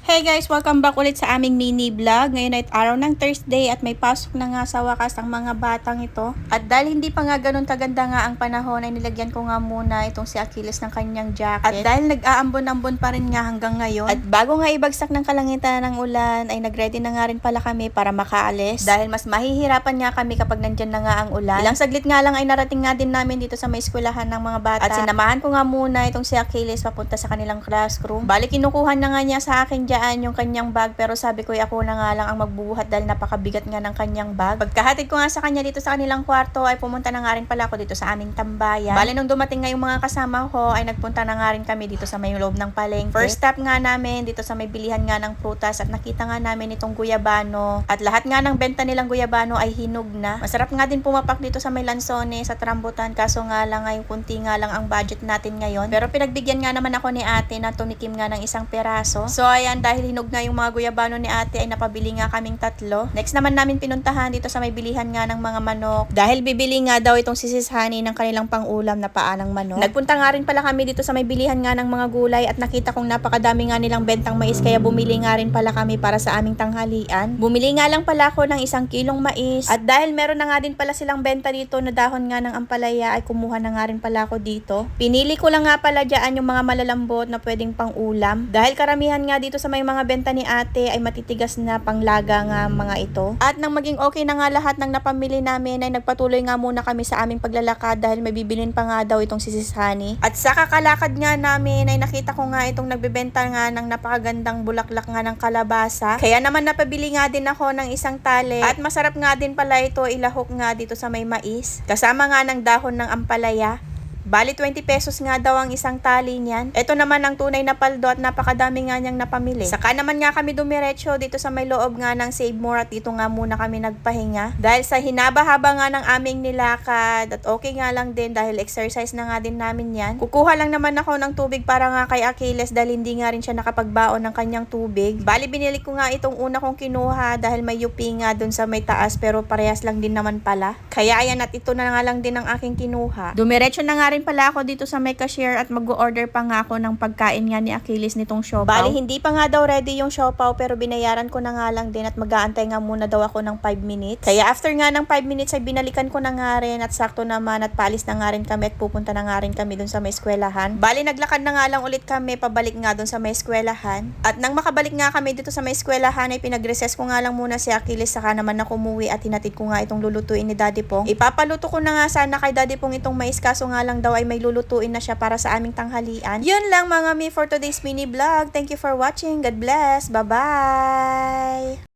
Hey guys! Welcome back ulit sa aming mini vlog. Ngayon ay araw ng Thursday at may pasok na nga sa wakas ang mga batang ito. At dahil hindi pa nga ganun kaganda nga ang panahon ay nilagyan ko nga muna itong si Achilles ng kanyang jacket. At dahil nag-aambon-ambon pa rin nga hanggang ngayon. At bago nga ibagsak ng kalangitan ng ulan ay nagready na nga rin pala kami para makaalis. Dahil mas mahihirapan nga kami kapag nandyan na nga ang ulan. Ilang saglit nga lang ay narating nga din namin dito sa may eskwelahan ng mga bata. At sinamahan ko nga muna itong si Achilles papunta sa kanilang classroom. Bali kinukuha na nga niya sa akin yung kanyang bag, pero sabi ko ako na nga lang ang magbubuhat dahil napakabigat nga ng kanyang bag. Pagkahatid ko nga sa kanya dito sa kanilang kwarto ay pumunta na nga rin pala ako dito sa aming tambayan. Bale nung dumating nga yung mga kasama ko ay nagpunta na nga rin kami dito sa may loob ng palengke. First stop nga namin dito sa may bilihan nga ng prutas at nakita nga namin itong guyabano at lahat nga ng benta nilang guyabano ay hinog na. Masarap nga din pumapak dito sa may Lanzones at rambutan, kaso nga lang ay kunti nga lang ang budget natin ngayon. Pero pinagbigyan nga naman ako ni ate na tumikim nga ng isang peraso. So ayan, dahil hinog nga yung mga guyabano ni ate ay napabili nga kaming 3. Next naman namin pinuntahan dito sa may bilihan nga ng mga manok. Dahil bibili nga daw itong si Sis Honey ng kanilang pang-ulam na paa ng manok. Nagpunta nga rin pala kami dito sa may bilihan nga ng mga gulay at nakita kong napakadami nga nilang bentang mais kaya bumili nga rin pala kami para sa aming tanghalian. Bumili nga lang pala ako ng 1 kilong mais at dahil meron na nga din pala silang benta dito na dahon nga ng ampalaya ay kumuha na nga rin pala ako dito. Pinili ko lang nga pala dyan yung mga malalambot na pwedeng pang-ulam. Dahil karamihan nga dito sa may mga benta ni ate ay matitigas na panglaga nga mga ito. At nang maging okay na nga lahat ng napamili namin ay nagpatuloy nga muna kami sa aming paglalakad dahil may bibilin pa nga daw itong si Sis Honey. At sa kakalakad nga namin ay nakita ko nga itong nagbebenta nga ng napakagandang bulaklak nga ng kalabasa. Kaya naman napabili nga din ako ng 1 tali at masarap nga din pala ito ilahok nga dito sa may mais. Kasama nga ng dahon ng ampalaya. Bali 20 pesos nga daw ang 1 tali niyan. Ito naman ang tunay na paldo at napakadami nga niyang napamili. Saka naman nga kami dumiretso dito sa may loob nga ng Save More at dito nga muna kami nagpahinga. Dahil sa hinaba-haba nga ng aming nilakad at okay nga lang din dahil exercise na nga din namin yan. Kukuha lang naman ako ng tubig para nga kay Achilles dahil hindi nga rin siya nakapagbaon ng kanyang tubig. Bali binili ko nga itong una kong kinuha dahil may yupi nga dun sa may taas pero parehas lang din naman pala. Kaya ayan at ito na nga lang din ang aking kinuha. Dumiretso na nga rin pala ako dito sa may cashier at mag-order pa nga ako ng pagkain nga ni Achilles nitong siopaw. Bali hindi pa nga daw ready yung siopaw pero binayaran ko na nga lang din at mag-aantay nga muna daw ako ng 5 minutes. Kaya after nga ng 5 minutes ay binalikan ko na nga rin at sakto naman at paalis na nga rin kami at pupunta na nga rin kami dun sa may eskwelahan. Bali naglakad na nga lang ulit kami pabalik nga dun sa may eskwelahan. At nang makabalik nga kami dito sa may eskwelahan ay pinag-recess ko nga lang muna si Achilles saka naman ako umuwi at hinatid ko nga itong lulutuin ni Daddy Pong. Ipapaluto ko na nga sana kay Daddy Pong itong mais kaso nga lang daw ay may lulutuin na siya para sa aming tanghalian. Yun lang mga mi for today's mini vlog. Thank you for watching. God bless. Bye-bye!